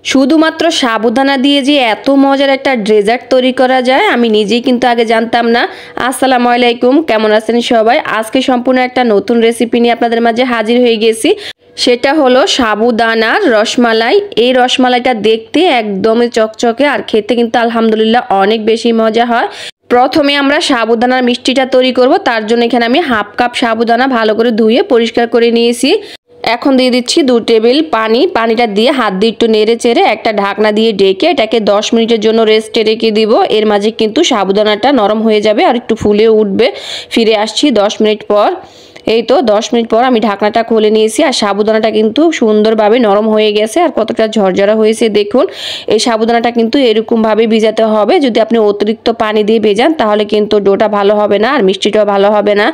শুধুমাত্র সাবুদানা দিয়ে যে এত মজার একটা ডেজার্ট তৈরি করা যায় আমি নিজেই কিন্তু আগে জানতাম না। আসসালামু আলাইকুম, কেমন আছেন সবাই? আজকে সম্পূর্ণ একটা নতুন রেসিপি নিয়ে আপনাদের মাঝে হাজির হয়ে গেছি। সেটা হলো সাবুদানার রসমালাই। এই রসমালাইটা দেখতে একদমই চকচকে আর খেতে কিন্তু আলহামদুলিল্লাহ অনেক বেশি মজা হয়। প্রথমে আমরা সাবুদানার মিষ্টিটা তৈরি করব। তার জন্য এখানে আমি হাফ কাপ সাবুদানা ভালো করে ধুয়ে পরিষ্কার করে নিয়েছি। এখন দিয়ে দিচ্ছি 2 টেবিল পানি। পানিটা দিয়ে হাত দিয়ে একটু নেড়ে চেড়ে একটা ঢাকনা দিয়ে ঢেকে এটাকে 10 মিনিটের জন্য রেস্টে রেখে দিব। এর মাঝে কিন্তু সাবুদানাটা নরম হয়ে যাবে আর একটু ফুলে উঠবে। ফিরে আসছি 10 মিনিট পর। এই তো 10 মিনিট পর আমি ঢাকনাটা খুলে নিয়েছি আর সাবুদানাটা কিন্তু সুন্দরভাবে নরম হয়ে গেছে আর কতটা ঝরঝরা হয়েছে দেখুন। এই সাবুদানাটা কিন্তু এরকমভাবে ভিজাতে হবে। যদি আপনি অতিরিক্ত পানি দিয়ে ভেজান তাহলে কিন্তু ডোটা ভালো হবে না আর মিষ্টিটাও ভালো হবে না।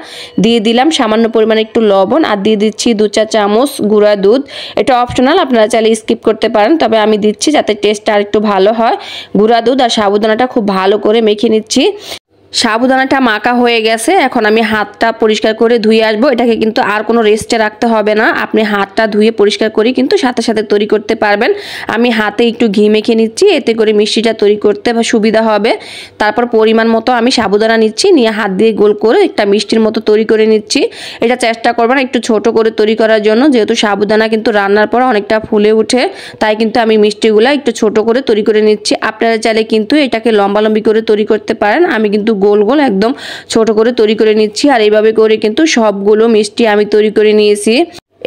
দিয়ে দিলাম সামান্য পরিমাণে একটু লবণ আর দিয়ে দিচ্ছি 2 চা চামচ গুঁড়া দুধ। এটা অপশনাল, আপনারা চাইলে স্কিপ করতে পারেন, তবে আমি দিচ্ছি যাতে টেস্টটা আর একটু ভালো হয়। গুঁড়া দুধ আর সাবুদানাটা খুব ভালো করে মেখে নিচ্ছি। সাবুদানাটা মাখা হয়ে গেছে। এখন আমি হাতটা পরিষ্কার করে ধুয়ে আসবো। এটাকে কিন্তু আর কোনো রেস্টে রাখতে হবে না, আপনি হাতটা ধুয়ে পরিষ্কার করে কিন্তু সাথে সাথে তৈরি করতে পারবেন। আমি হাতে একটু ঘি মেখে নিচ্ছি, এতে করে মিষ্টিটা তৈরি করতে সুবিধা হবে। তারপর পরিমাণ মতো আমি সাবুদানা নিচ্ছি, নিয়ে হাত দিয়ে গোল করে একটা মিষ্টির মতো তৈরি করে নিচ্ছি। এটা চেষ্টা করবেন একটু ছোট করে তৈরি করার জন্য, যেহেতু সাবুদানা কিন্তু রান্নার পর অনেকটা ফুলে ওঠে, তাই কিন্তু আমি মিষ্টিগুলা একটু ছোট করে তৈরি করে নিচ্ছি। আপনারা চাইলে কিন্তু এটাকে লম্বালম্বি করে তৈরি করতে পারেন। আমি কিন্তু গোল গোল একদম ছোট করে তৈরি করে নিচ্ছি আর এইভাবে করে কিন্তু সবগুলো মিষ্টি আমি তৈরি করে নিয়েছি।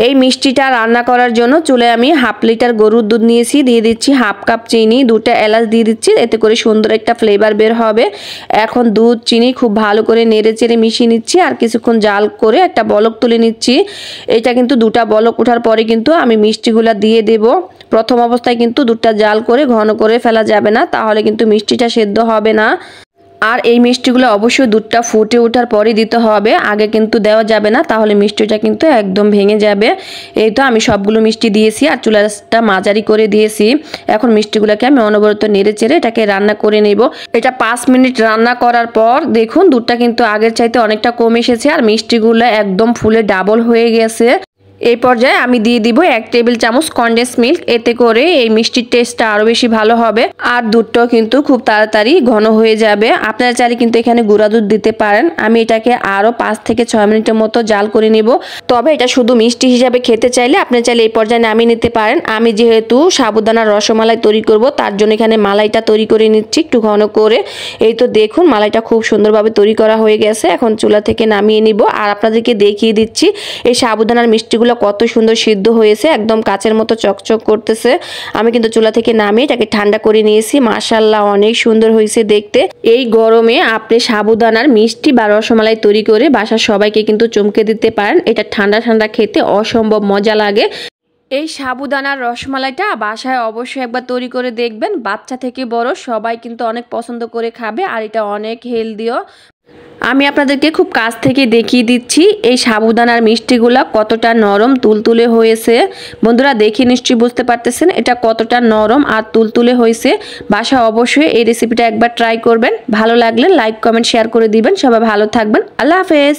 এই মিষ্টিটা রান্না করার জন্য চুলায় আমি হাফ লিটার গরুর দুধ নিয়েছি, দিয়ে দিচ্ছি হাফ কাপ চিনি, 2টা এলাচ দিয়ে দিচ্ছি, এতে করে সুন্দর একটা ফ্লেভার বের হবে। এখন দুধ চিনি খুব ভালো করে নেড়ে চেড়ে মিশিয়ে নিচ্ছি আর কিছুক্ষণ জাল করে একটা বলক তুলে নিচ্ছি। এটা কিন্তু 2টা বলক ওঠার পরে কিন্তু আমি মিষ্টিগুলা দিয়ে দেব। প্রথম অবস্থায় কিন্তু দুধটা জাল করে ঘন করে ফেলা যাবে না, তাহলে কিন্তু মিষ্টিটা সেদ্ধ হবে না। আর এই মিষ্টিগুলো অবশ্যই দুধটা ফুটে ওঠার পরে দিতে হবে, আগে কিন্তু দেওয়া যাবে না, তাহলে মিষ্টিটা কিন্তু একদম ভেঙে যাবে। এই তো আমি সবগুলো মিষ্টি দিয়েছি আর চুলাটা মাঝারি করে দিয়েছি। এখন মিষ্টিগুলোকে আমি অনবরত নেড়ে চেড়ে এটাকে রান্না করে নেব। এটা 5 মিনিট রান্না করার পর দেখুন দুধটা কিন্তু আগের চাইতে অনেকটা কম এসেছে আর মিষ্টিগুলো একদম ফুলে ডাবল হয়ে গেছে। এই পর্যায়ে আমি দিয়ে দিব 1 টেবিল চামচ কনডেন্স মিল্ক, এতে করে এই মিষ্টির টেস্টটা আরও বেশি ভালো হবে আর দুধটাও কিন্তু খুব তাড়াতাড়ি ঘন হয়ে যাবে। আপনারা চাইলে কিন্তু এখানে গুঁড়া দুধ দিতে পারেন। আমি এটাকে আরও 5 থেকে 6 মিনিটের মতো জাল করে নিব। তবে এটা শুধু মিষ্টি হিসাবে খেতে চাইলে আপনি চাইলে এই পর্যায়ে নামিয়ে নিতে পারেন। আমি যেহেতু সাবুদানার রসমালাই তৈরি করব, তার জন্য এখানে মালাইটা তৈরি করে নিচ্ছি একটু ঘন করে। এই তো দেখুন মালাইটা খুব সুন্দরভাবে তৈরি করা হয়ে গেছে। এখন চুলা থেকে নামিয়ে নিব আর আপনাদেরকে দেখিয়ে দিচ্ছি এই সাবুদানার মিষ্টিগুলো কত সুন্দর সিদ্ধ হয়েছে, একদম কাচের মতো চকচক করতেছে। আমি কিন্তু চুলা থেকে নামিয়ে এটাকে ঠান্ডা করে নিয়েছি। মাশাআল্লাহ অনেক সুন্দর হয়েছে দেখতে। এই গরমে আপনি সাবুদানার মিষ্টি বা রসমালাই তৈরি করে বাসার সবাইকে কিন্তু চমকে দিতে পারেন। এটা ঠান্ডা ঠান্ডা খেতে অসম্ভব মজা লাগে। এই সাবুদানার রসমালাইটা বাসায় অবশ্যই একবার তৈরি করে দেখবেন। বাচ্চা থেকে বড় সবাই কিন্তু অনেক পছন্দ করে খাবে আর এটা অনেক হেলদিও। আমি আপনাদেরকে খুব কাছ থেকে দেখিয়ে দিচ্ছি এই সাবুদানার মিষ্টিগুলা কতটা নরম তুলতুলে হয়েছে। বন্ধুরা দেখে নিশ্চয়ই বুঝতে পারতেছেন এটা কতটা নরম আর তুলতুলে হয়েছে। বাসায় অবশ্যই এই রেসিপিটা একবার ট্রাই করবেন। ভালো লাগলে লাইক কমেন্ট শেয়ার করে দিবেন। সবাই ভালো থাকবেন। আল্লাহ হাফেজ।